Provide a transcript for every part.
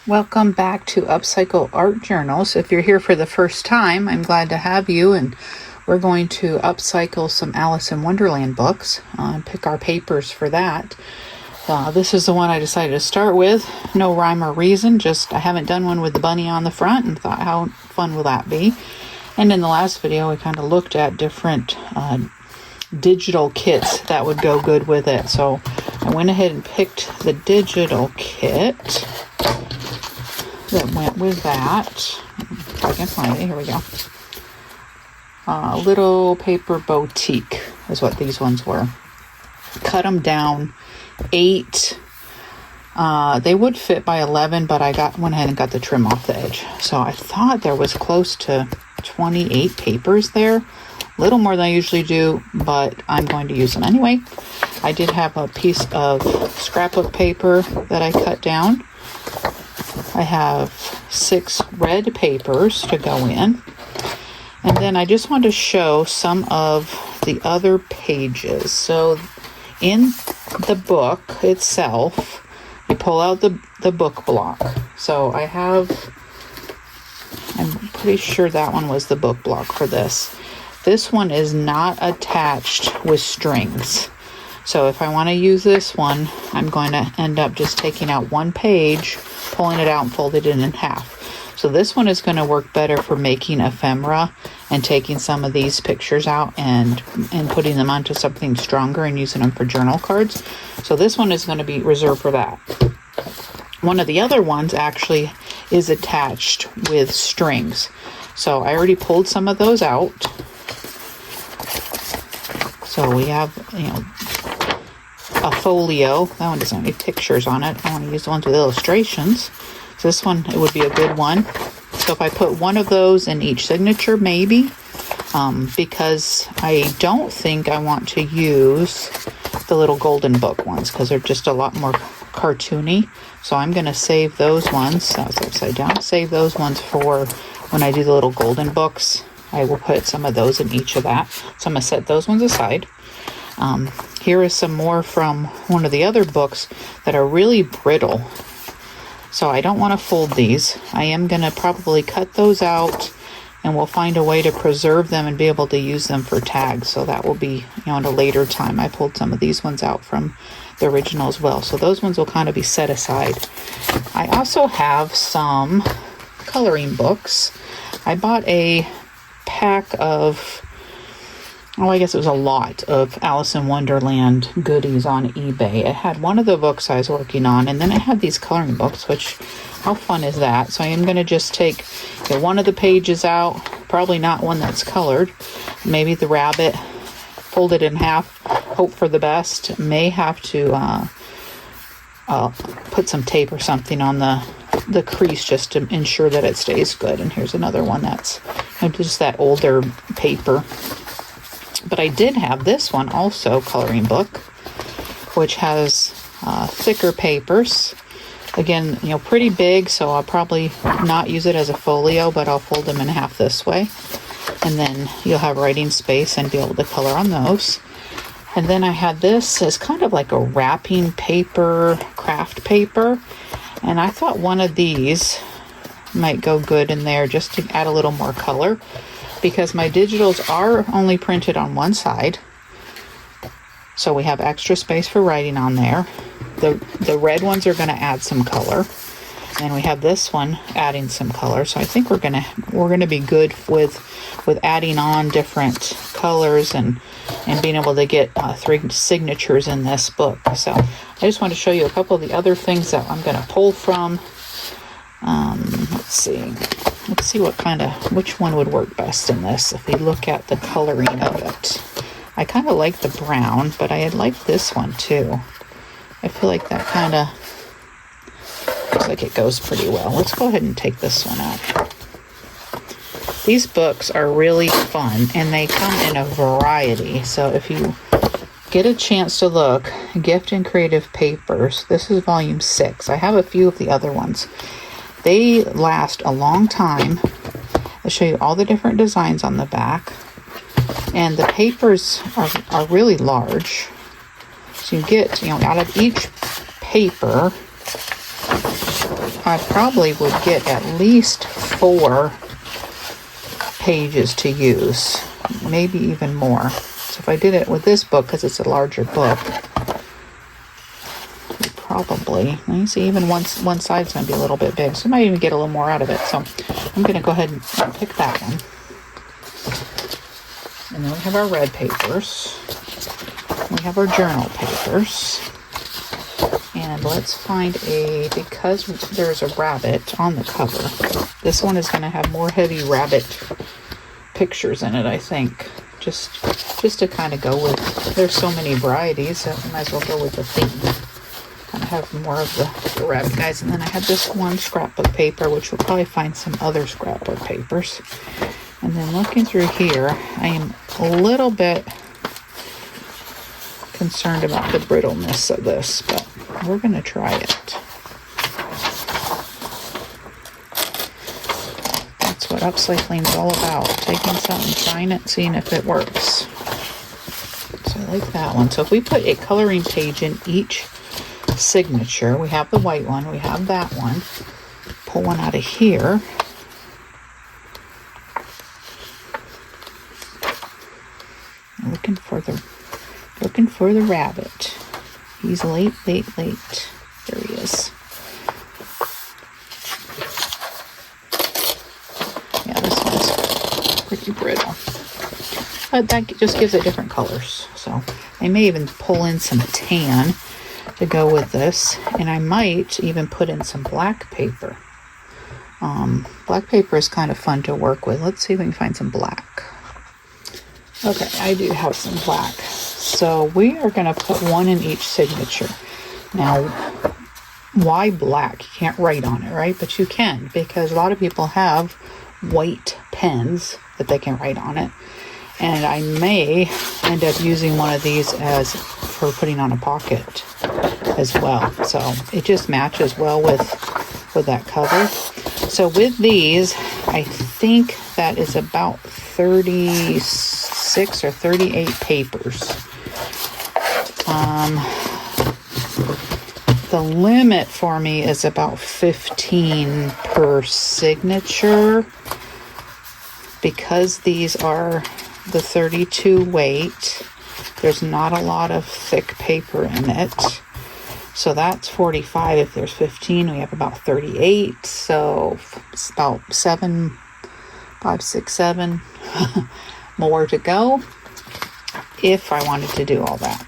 Welcome back to Upcycle Art Journals. If you're here for the first time, I'm glad to have you, and we're going to upcycle some Alice in Wonderland books and pick our papers for that. This is the one I decided to start with. No rhyme or reason, just I haven't done one with the bunny on the front and thought how fun will that be. And in the last video, we kind of looked at different digital kits that would go good with it. So I went ahead and picked the digital kit that went with that. If I can find it, here we go. Little Paper Boutique is what these ones were. Cut them down 8. They would fit by 11, but I went ahead and got the trim off the edge. So I thought there was close to 28 papers there. A little more than I usually do, but I'm going to use them anyway. I did have a piece of scrapbook paper that I cut down. I have 6 red papers to go in. And then I just want to show some of the other pages. So in the book itself, you pull out the book block. So I'm pretty sure that one was the book block for this. This one is not attached with strings. So if I want to use this one, I'm going to end up just taking out one page, pulling it out and fold it in half. So this one is going to work better for making ephemera and taking some of these pictures out and putting them onto something stronger and using them for journal cards. So this one is going to be reserved for that. One of the other ones actually is attached with strings. So I already pulled some of those out. So we have, a folio. That one doesn't have any pictures on it. I want to use the ones with illustrations. So this one, it would be a good one. So if I put one of those in each signature, maybe, because I don't think I want to use the little golden book ones because they're just a lot more cartoony. So I'm going to save those ones. That's upside down. Save those ones for when I do the little golden books. I will put some of those in each of that. So I'm going to set those ones aside. Here is some more from one of the other books that are really brittle. So I don't want to fold these. I am going to probably cut those out, and we'll find a way to preserve them and be able to use them for tags. So that will be, at a later time. I pulled some of these ones out from the original as well. So those ones will kind of be set aside. I also have some coloring books. I bought a pack of, I guess it was a lot of Alice in Wonderland goodies on eBay. It had one of the books I was working on, and then it had these coloring books, which, how fun is that? So I am going to just take one of the pages out, probably not one that's colored, maybe the rabbit, fold it in half, hope for the best. May have to put some tape or something on the crease just to ensure that it stays good. And here's another one that's just that older paper. But I did have this one also, coloring book, which has thicker papers. Again, pretty big, so I'll probably not use it as a folio, but I'll fold them in half this way. And then you'll have writing space and be able to color on those. And then I had this as kind of like a wrapping paper, craft paper. And I thought one of these might go good in there just to add a little more color, because my digitals are only printed on one side. So we have extra space for writing on there. The red ones are going to add some color. And we have this one adding some color. So I think we're going to be good with adding on different colors and being able to get 3 signatures in this book. So I just want to show you a couple of the other things that I'm going to pull from. Let's see which one would work best in this if we look at the coloring of it. I kind of like the brown, but I like this one too. I feel like that kind of looks like it goes pretty well. Let's go ahead and take this one out. These books are really fun, and they come in a variety. So if you get a chance to look, Gift and Creative Papers, this is volume 6. I have a few of the other ones. They last a long time. I'll show you all the different designs on the back. And the papers are really large. So you get, out of each paper, I probably would get at least 4 pages to use, maybe even more. So if I did it with this book, because it's a larger book, probably, let me see, even one side's going to be a little bit big, so I might even get a little more out of it. So I'm going to go ahead and pick that one. And then we have our red papers. We have our journal papers. And let's find because there's a rabbit on the cover, this one is going to have more heavy rabbit pictures in it, I think. Just to kind of go with, there's so many varieties, so I might as well go with the theme. Kind of have more of the rabbit guys. And then I have this one scrapbook paper, which we'll probably find some other scrapbook papers. And then looking through here, I am a little bit concerned about the brittleness of this, but we're going to try it. That's what upcycling is all about. Taking something, trying it, seeing if it works. So I like that one. So if we put a coloring page in each signature, we have the white one, we have that one. Pull one out of here. Looking for the rabbit. He's late. There he is. Yeah, this one's pretty brittle. But that just gives it different colors. So I may even pull in some tan to go with this. And I might even put in some black paper. Black paper is kind of fun to work with. Let's see if we can find some black. Okay, I do have some black. So we are going to put one in each signature. Now, why black? You can't write on it, right? But you can, because a lot of people have white pens that they can write on it. And I may end up using one of these as for putting on a pocket as well. So it just matches well with that cover. So with these, I think that is about 36 or 38 papers. The limit for me is about 15 per signature, because these are the 32 weight. There's not a lot of thick paper in it. So that's 45. If there's 15, we have about 38. So it's about 7, 5, 6, 7 more to go if I wanted to do all that.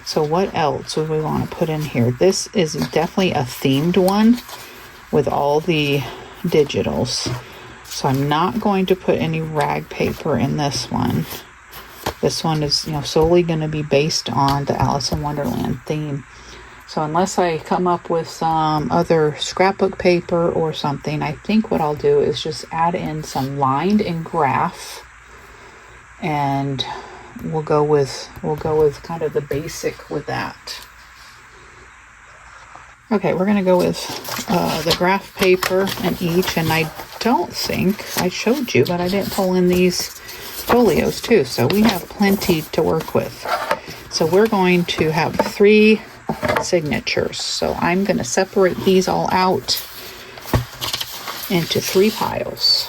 So what else would we want to put in here? This is definitely a themed one with all the digitals. So I'm not going to put any rag paper in this one. This one is, solely going to be based on the Alice in Wonderland theme. So unless I come up with some other scrapbook paper or something, I think what I'll do is just add in some lined and graph, and we'll go with kind of the basic with that. Okay, we're going to go with the graph paper in each, and I don't think I showed you, but I didn't pull in these folios too, so we have plenty to work with. So we're going to have 3 signatures. So I'm going to separate these all out into 3 piles,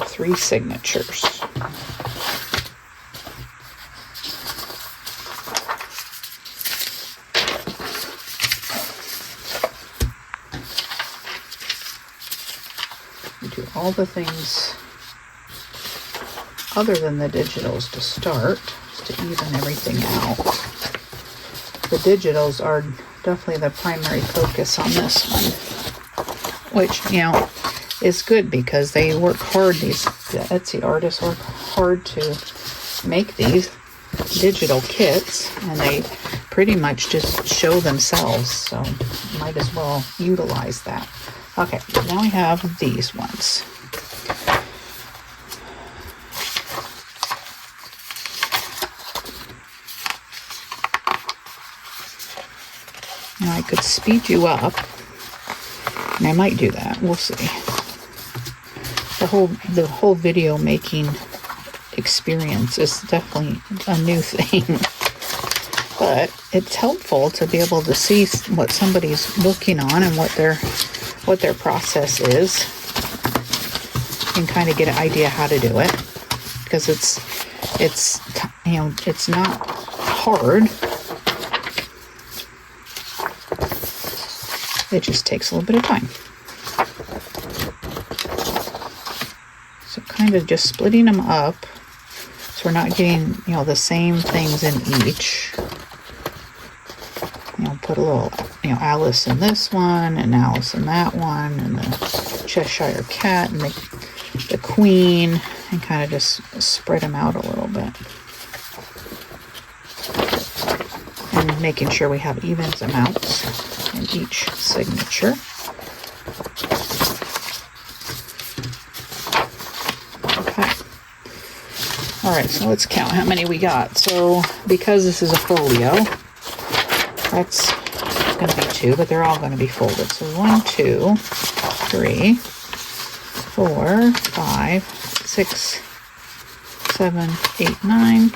3 signatures. We do all the things other than the digitals to start, just to even everything out. The digitals are definitely the primary focus on this one, which, is good because they work hard. The Etsy artists work hard to make these digital kits, and they pretty much just show themselves, so might as well utilize that. Okay, now we have these ones. Now I could speed you up, and I might do that. We'll see. The whole video making experience is definitely a new thing, but it's helpful to be able to see what somebody's working on and what what their process is and kind of get an idea how to do it, because it's you know, it's not hard. It just takes a little bit of time. So kind of just splitting them up so we're not getting, you know, the same things in each. You know, put a little, you know, Alice in this one and Alice in that one, and the Cheshire Cat and the Queen, and kind of just spread them out a little bit. And making sure we have even amounts in each signature. Okay. All right, so let's count how many we got. So because this is a folio, that's going to be 2, but they're all going to be folded. So 1, 2, 3, 4, 5, 6, 7, 8, 9,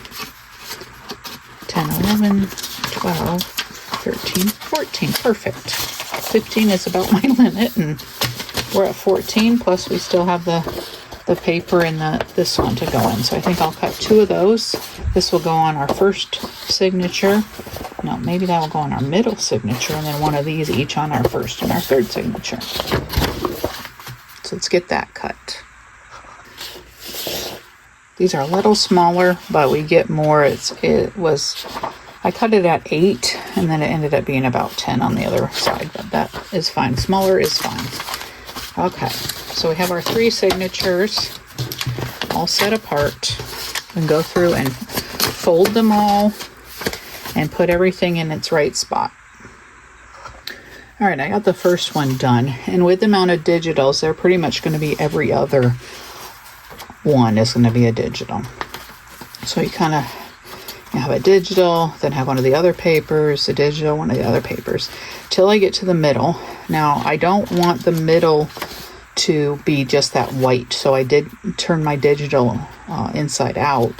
10, 11, 12, 13, 14. Perfect. 15 is about my limit, and we're at 14, plus we still have the paper and this one to go in. So I think I'll cut 2 of those. This will go on our first signature. No, maybe that will go on our middle signature, and then one of these each on our first and our third signature. So let's get that cut. These are a little smaller, but we get more. I cut it at 8, and then it ended up being about 10 on the other side, but that is fine. Smaller is fine. Okay, so we have our 3 signatures all set apart. We can go through and fold them all and put everything in its right spot. All right, I got the first one done, and with the amount of digitals, they're pretty much going to be every other one is going to be a digital. So you kind of have a digital, then have one of the other papers, a digital, one of the other papers, till I get to the middle. Now, I don't want the middle to be just that white, so I did turn my digital inside out,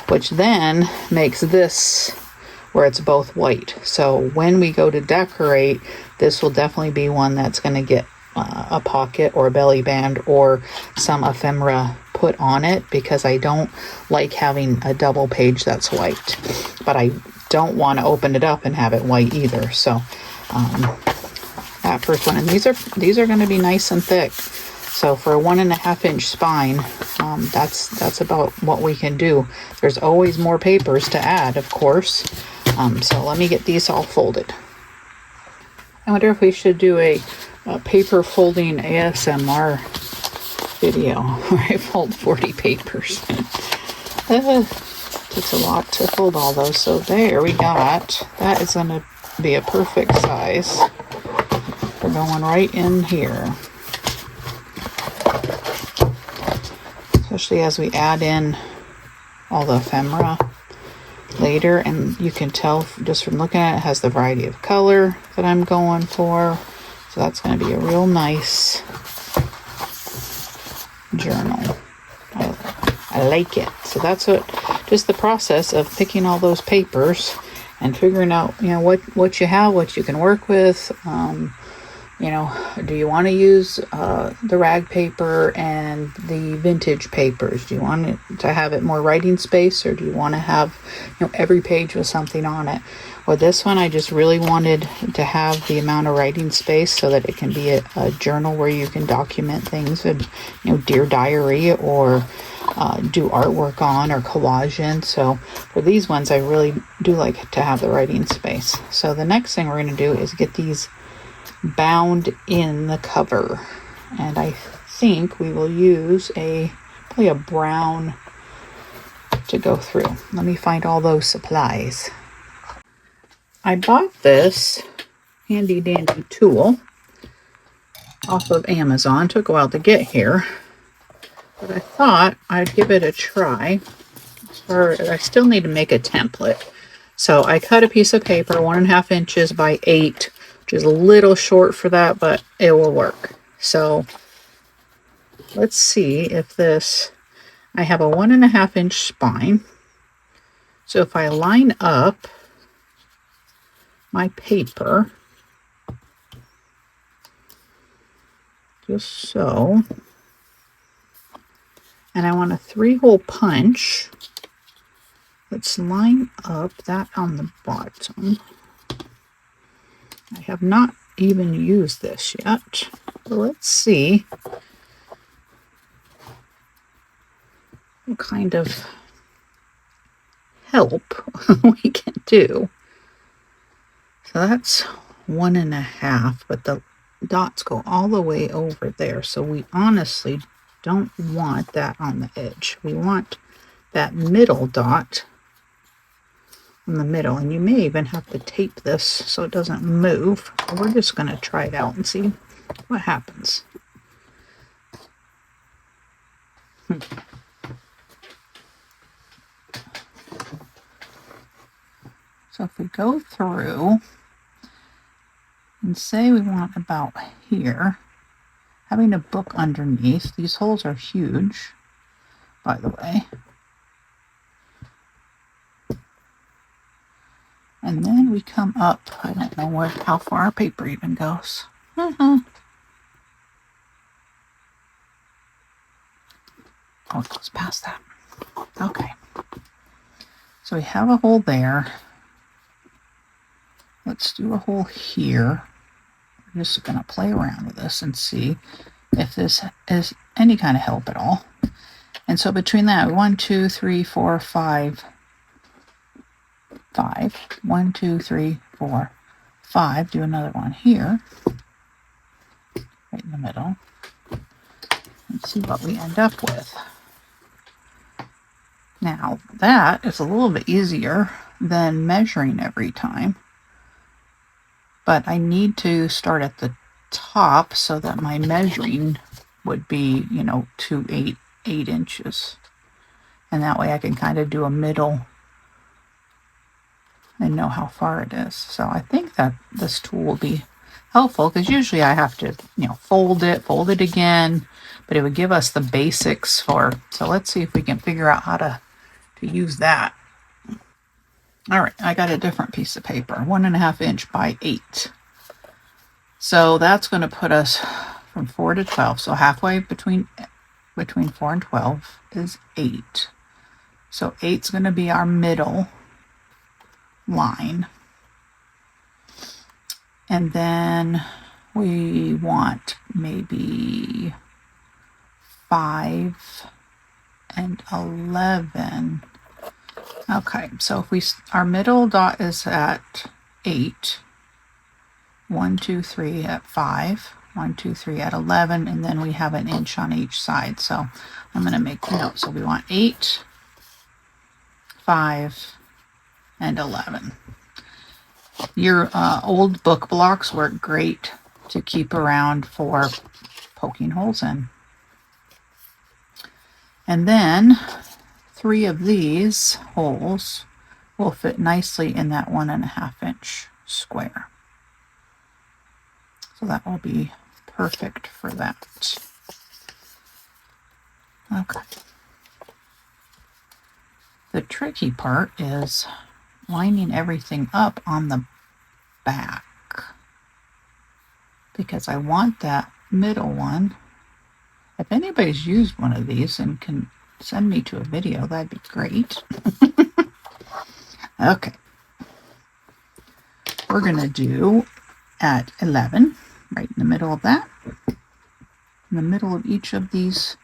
which then makes this where it's both white. So when we go to decorate, this will definitely be one that's going to get a pocket or a belly band or some ephemera put on it, because I don't like having a double page that's white, but I don't want to open it up and have it white either. So that first one, and these are going to be nice and thick. So for a 1.5 inch spine, that's about what we can do. There's always more papers to add, of course. So let me get these all folded. I wonder if we should do a paper folding ASMR video where I fold 40 papers. Takes a lot to fold all those. So there we got. That is going to be a perfect size. We're going right in here. Especially as we add in all the ephemera later, and you can tell just from looking at it, it has the variety of color that I'm going for. So that's going to be a real nice journal. I like it. So that's just the process of picking all those papers and figuring out, you know, what you have, what you can work with. You know, do you want to use the rag paper and the vintage papers? Do you want it to have it more writing space, or do you want to have, you know, every page with something on it? With this one, I just really wanted to have the amount of writing space so that it can be a journal where you can document things, and, you know, dear diary, or do artwork on, or collage in. So for these ones, I really do like to have the writing space. So the next thing we're going to do is get these bound in the cover, and I think we will use probably a brown to go through. Let me find all those supplies. I bought this handy dandy tool off of Amazon. Took a while to get here, but I thought I'd give it a try. I still need to make a template. So I cut a piece of paper 1.5 inches by 8, which is a little short for that, but it will work. So let's see if I have a 1.5 inch spine. So if I line up my paper, just so. And I want a 3-hole punch. Let's line up that on the bottom. I have not even used this yet. But let's see what kind of help we can do. So that's 1.5, but the dots go all the way over there. So we honestly don't want that on the edge. We want that middle dot in the middle, and you may even have to tape this so it doesn't move. We're just going to try it out and see what happens. So if we go through and say we want about here, having a book underneath, these holes are huge, by the way. And then we come up, I don't know how far our paper even goes. Oh, it goes past that. Okay. So we have a hole there. Let's do a hole here. We're just going to play around with this and see if this is any kind of help at all. And so between that, 1, 2, 3, 4, 5. 1, 2, 3, 4, 5. Do another one here, right in the middle, and see what we end up with. Now that is a little bit easier than measuring every time, but I need to start at the top so that my measuring would be, 8 inches, and that way I can kind of do a middle and know how far it is. So I think that this tool will be helpful, because usually I have to, fold it again, but it would give us the basics for. So let's see if we can figure out how to use that. All right, I got a different piece of paper, 1.5 inch by 8. So that's going to put us from 4 to 12. So halfway between 4 and 12 is 8. So 8 is going to be our middle line. And then we want maybe 5 and 11. Okay, so if our middle dot is at 8, 1, 2, 3 at 5, 1, 2, 3 at 11, and then we have an inch on each side. So I'm going to make a note. So we want 8, 5, and 11. Your old book blocks work great to keep around for poking holes in. And then 3 of these holes will fit nicely in that 1.5 inch square. So that will be perfect for that. Okay. The tricky part is lining everything up on the back, because I want that middle one. If anybody's used one of these and can send me to a video, that'd be great. Okay. We're going to do at 11, right in the middle of that, in the middle of each of these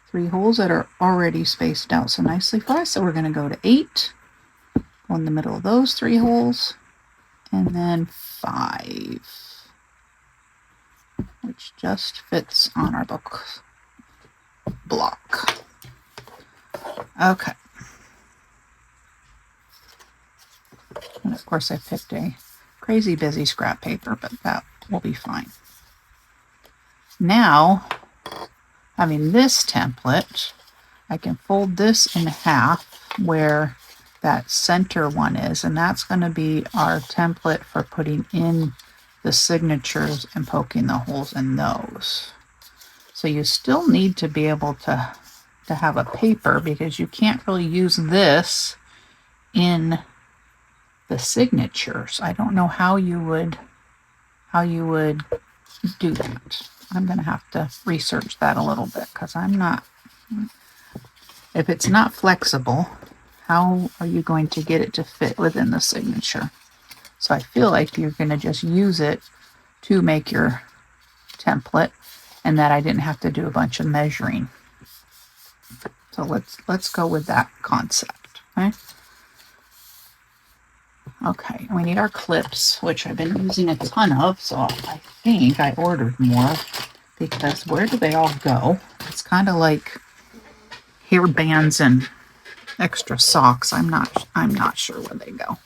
3 holes that are already spaced out so nicely for us. So we're going to go to 8, go in the middle of those 3 holes, and then 5, which just fits on our book block. Okay. And of course I picked a crazy busy scrap paper, but that will be fine. Now, having this template, I can fold this in half where that center one is, and that's going to be our template for putting in the signatures and poking the holes in those. So you still need to be able to have a paper, because you can't really use this in the signatures. I don't know how you would do that. I'm going to have to research that a little bit because I'm not, if it's not flexible, how are you going to get it to fit within the signature? So I feel like you're going to just use it to make your template, and that I didn't have to do a bunch of measuring. So let's go with that concept. Okay, we need our clips, which I've been using a ton of, so I think I ordered more because where do they all go? It's kind of like hair bands and extra socks. I'm not sure where they go.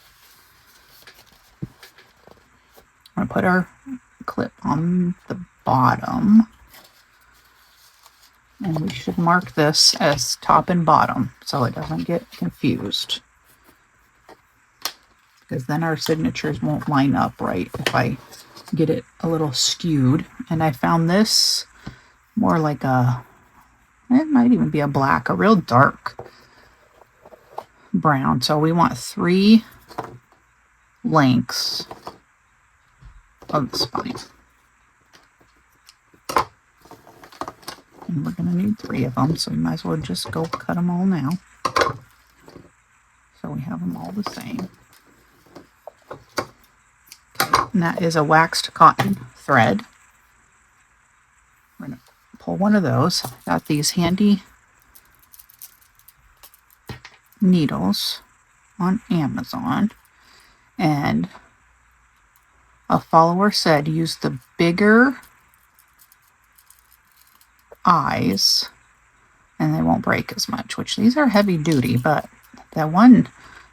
I'm gonna put our clip on the bottom, and we should mark this as top and bottom so it doesn't get confused, because then our signatures won't line up right if I get it a little skewed. And I found this more like it might even be a black, a real dark brown. So we want 3 lengths of the spine. And we're going to need 3 of them, so we might as well just go cut them all now. So we have them all the same. Okay, and that is a waxed cotton thread. We're going to pull one of those. Got these handy needles on Amazon, and a follower said use the bigger eyes and they won't break as much, which these are heavy duty, but that one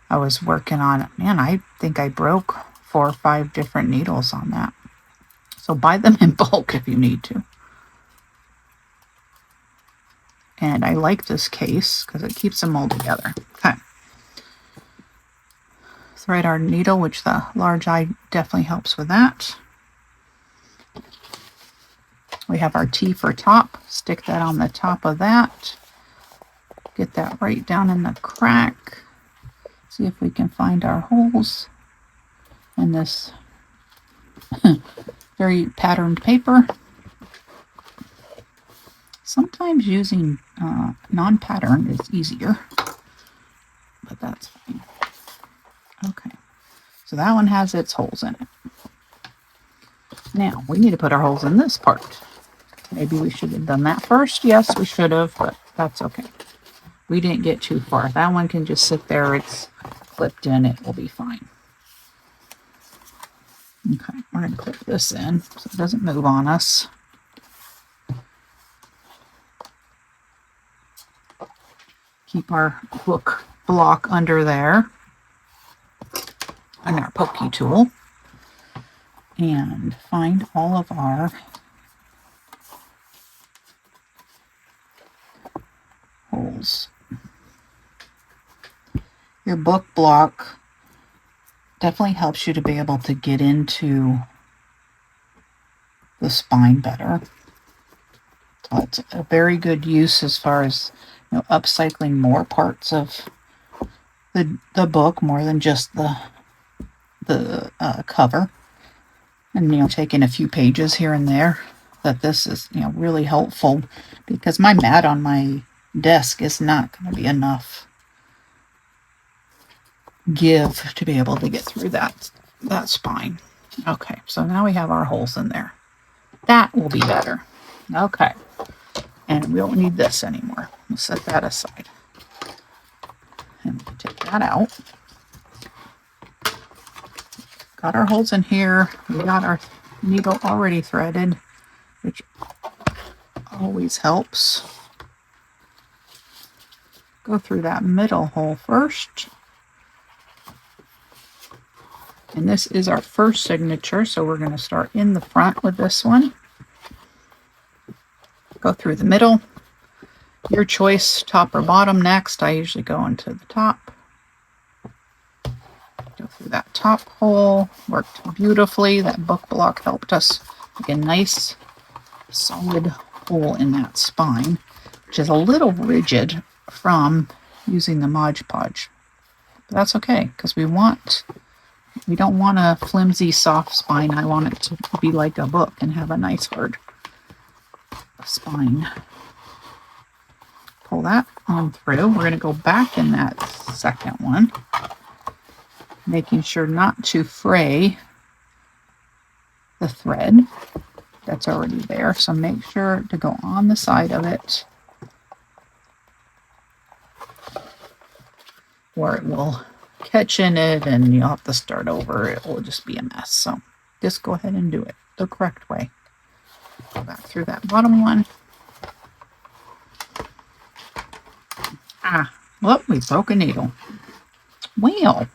I was working on, man, I think I broke 4 or 5 different needles on that. So buy them in bulk if you need to. And I like this case because it keeps them all together. Okay. Thread our needle, which the large eye definitely helps with that. We have our T for top. Stick that on the top of that. Get that right down in the crack. See if we can find our holes in this very patterned paper. Sometimes using non-pattern is easier, but that's fine. Okay, so that one has its holes in it. Now we need to put our holes in this part. Maybe we should have done that first. Yes, we should have, but that's okay. We didn't get too far. That one can just sit there. It's clipped in. It will be fine. Okay, we're going to clip this in so it doesn't move on us. Keep our book block under there and our pokey tool, and find all of our holes. Your book block definitely helps you to be able to get into the spine better. So it's a very good use as far as, you know, upcycling more parts of the book, more than just the cover, and, you know, taking a few pages here and there. That this is, you know, really helpful, because my mat on my desk is not going to be enough give to be able to get through that spine. Okay, so now we have our holes in there. That will be better. Okay, and we don't need this anymore. We'll set that aside, and we'll take that out. Got our holes in here. We got our needle already threaded, which always helps. Go through that middle hole first. And this is our first signature, so we're going to start in the front with this one. Go through the middle. Your choice, top or bottom next. I usually go into the top. Go through that top hole. Worked beautifully. That book block helped us make a nice solid hole in that spine, which is a little rigid from using the Mod Podge. But that's okay, because we don't want a flimsy, soft spine. I want it to be like a book and have a nice hard spine. Pull that on through. We're going to go back in that second one, making sure not to fray the thread that's already there. So make sure to go on the side of it or it will catch in it and you'll have to start over. It will just be a mess. So just go ahead and do it the correct way. Go back through that bottom one. Well, we broke a needle. Well,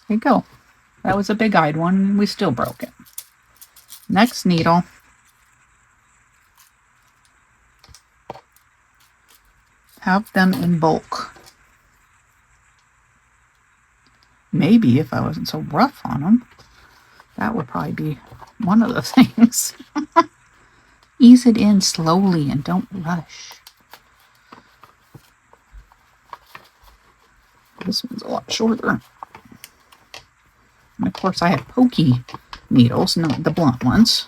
there you go. That was a big-eyed one, and we still broke it. Next needle. Have them in bulk. Maybe if I wasn't so rough on them, that would probably be one of the things. Ease it in slowly and don't rush. This one's a lot shorter. And of course I have pokey needles, not the blunt ones.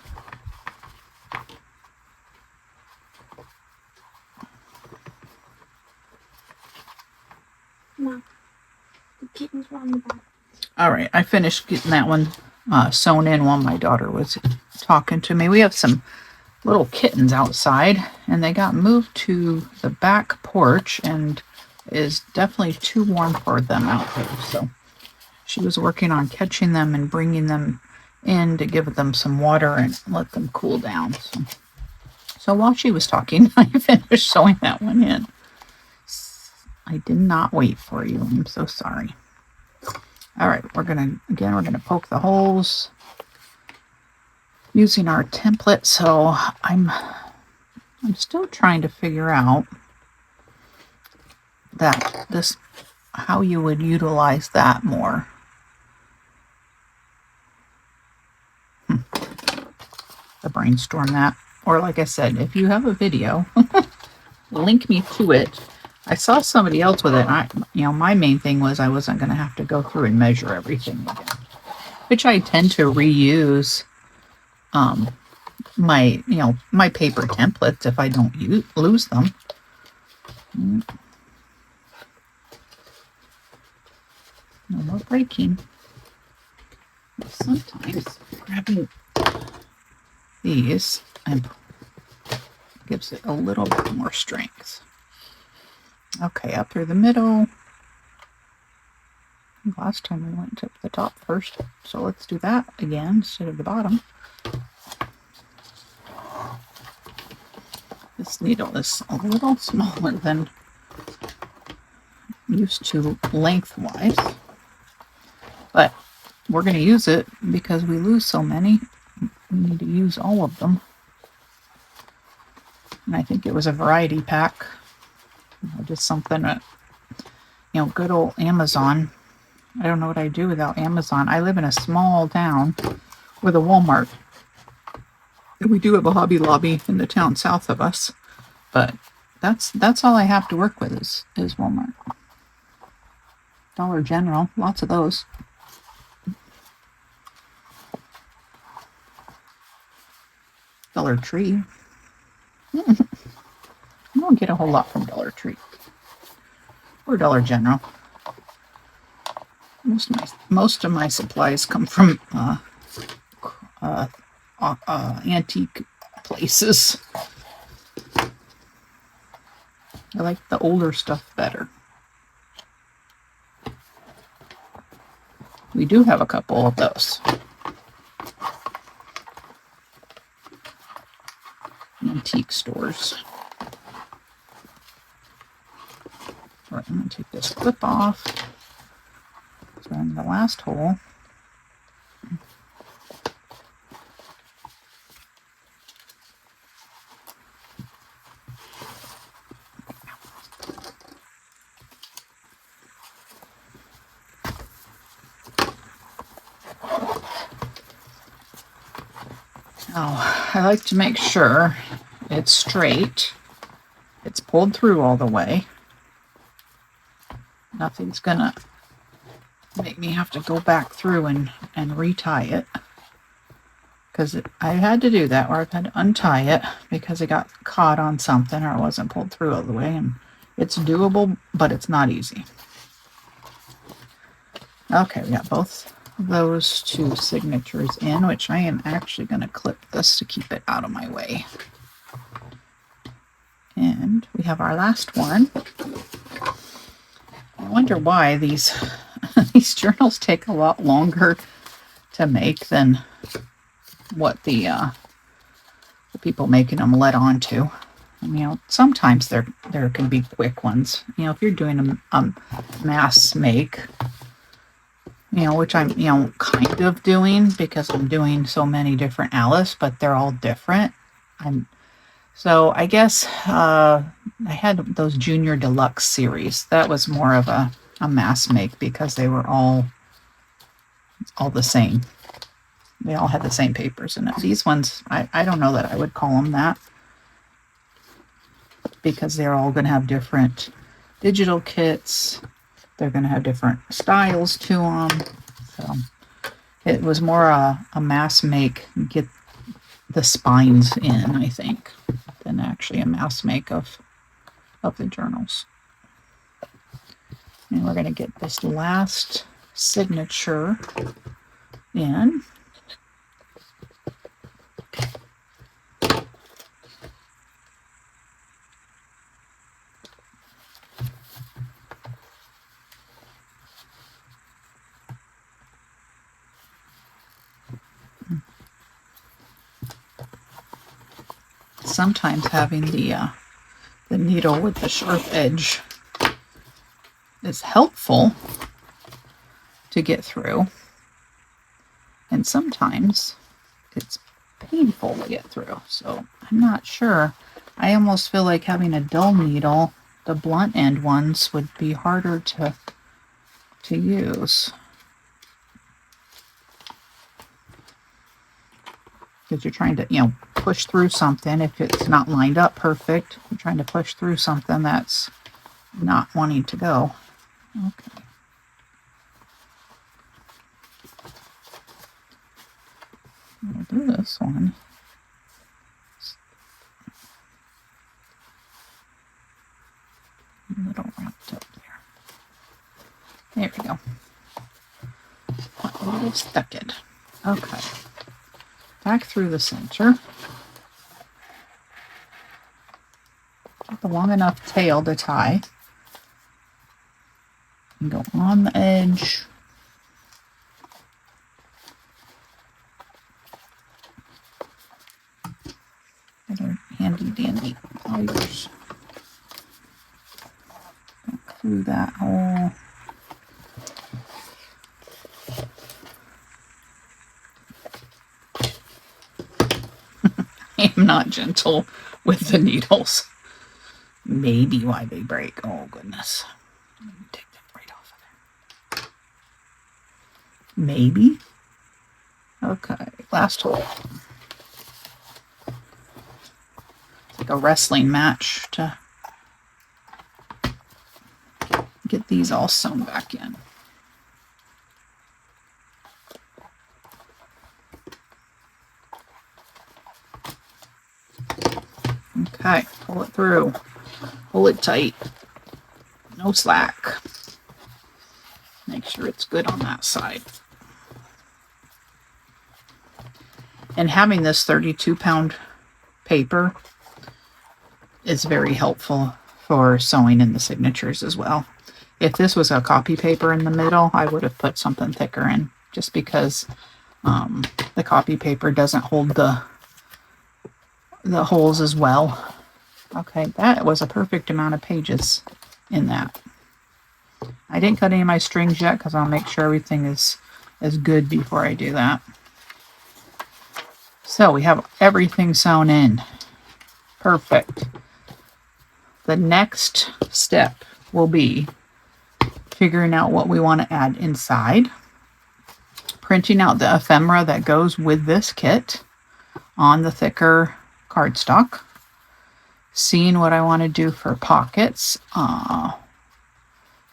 No, the kittens were on the back. Alright, I finished getting that one sewn in while my daughter was talking to me. We have some little kittens outside and they got moved to the back porch and is definitely too warm for them out there. So she was working on catching them and bringing them in to give them some water and let them cool down. So while she was talking, I finished sewing that one in. I did not wait for you. I'm so sorry. All right, we're gonna poke the holes using our template. So I'm still trying to figure out how you would utilize that more. To brainstorm that, or like I said, if you have a video, link me to it. I saw somebody else with it. My main thing was I wasn't going to have to go through and measure everything again, which I tend to reuse my paper templates if I don't lose them. No more breaking. Sometimes grabbing these and gives it a little bit more strength. Okay, up through the middle. Last time we went to the top first, so let's do that again instead of the bottom. This needle is a little smaller than I'm used to lengthwise, but we're going to use it because we lose so many. We need to use all of them. And I think it was a variety pack. Just something that, good old Amazon. I don't know what I'd do without Amazon. I live in a small town with a Walmart. We do have a Hobby Lobby in the town south of us, but that's all I have to work with is Walmart. Dollar General, lots of those. Dollar Tree. I don't get a whole lot from Dollar Tree or Dollar General. Most of my supplies come from antique places. I like the older stuff better. We do have a couple of those. Antique stores. All right, I'm going to take this clip off. So in the last hole. Oh, I like to make sure it's straight. It's pulled through all the way. Nothing's gonna make me have to go back through and retie it. because I had to do that, or I've had to untie it because it got caught on something or it wasn't pulled through all the way. And it's doable, but it's not easy. Okay, we got both of those two signatures in, which I am actually going to clip this to keep it out of my way. And we have our last one. I wonder why these these journals take a lot longer to make than what the people making them let on to. And, you know, sometimes there can be quick ones. You know, if you're doing a mass make, you know, which I'm, you know, kind of doing because I'm doing so many different Alice, but they're all different. So I guess I had those Junior Deluxe series. That was more of a mass make because they were all the same. They all had the same papers in it. These ones, I don't know that I would call them that because they're all going to have different digital kits. They're going to have different styles to them. So it was more a mass make, get the spines in, I think, than actually a mass make of the journals. And we're going to get this last signature in. Sometimes having the needle with the sharp edge is helpful to get through, and sometimes it's painful to get through. So I'm not sure. I almost feel like having a dull needle, the blunt end ones would be harder to use. Because you're trying to, you know, push through something. If it's not lined up perfect, you're trying to push through something that's not wanting to go. Okay. We'll do this one. A little wrapped up there. There we go. A little stuck it. Okay. Back through the center. Get the long enough tail to tie. And go on the edge. Get our handy dandy pliers. Back through that hole. I am not gentle with the needles. Maybe why they break. Oh, goodness. Let me take that right off of there. Maybe. Okay, last hole. It's like a wrestling match to get these all sewn back in. Okay, pull it through. Pull it tight. No slack. Make sure it's good on that side. And having this 32-pound paper is very helpful for sewing in the signatures as well. If this was a copy paper in the middle, I would have put something thicker in, just because the copy paper doesn't hold the holes as well. Okay, that was a perfect amount of pages in that. I didn't cut any of my strings yet because I'll make sure everything is good before I do that. So we have everything sewn in. Perfect. The next step will be figuring out what we want to add inside, printing out the ephemera that goes with this kit on the thicker cardstock, seeing what I want to do for pockets.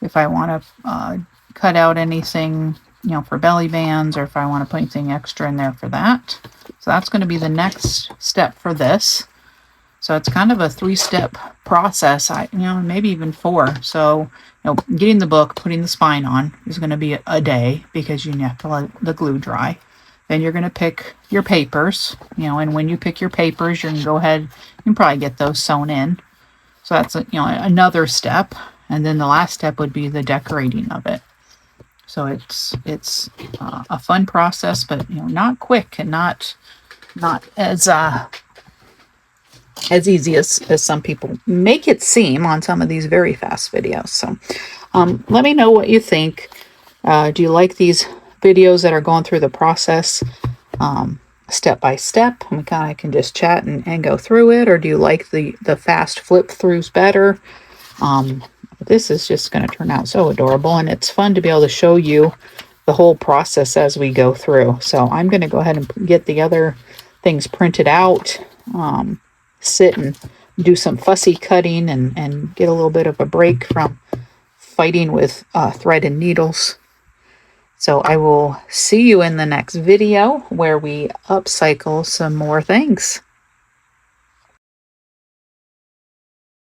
If I want to cut out anything for belly bands, or if I want to put anything extra in there for that. So that's going to be the next step for this. So it's kind of a 3-step process, maybe even 4. So, getting the book, putting the spine on is going to be a day because you have to let the glue dry. Then you're going to pick your papers, and when you pick your papers, you're going to go ahead, you can probably get those sewn in. So that's, another step. And then the last step would be the decorating of it. So it's a fun process, but, not quick and not as easy as some people make it seem on some of these very fast videos. So let me know what you think. Do you like these videos that are going through the process step by step? We kind of can just chat and go through it, or do you like the fast flip throughs better? This is just going to turn out so adorable, and it's fun to be able to show you the whole process as we go through. So I'm going to go ahead and get the other things printed out, sit and do some fussy cutting and get a little bit of a break from fighting with thread and needles. So I will see you in the next video where we upcycle some more things.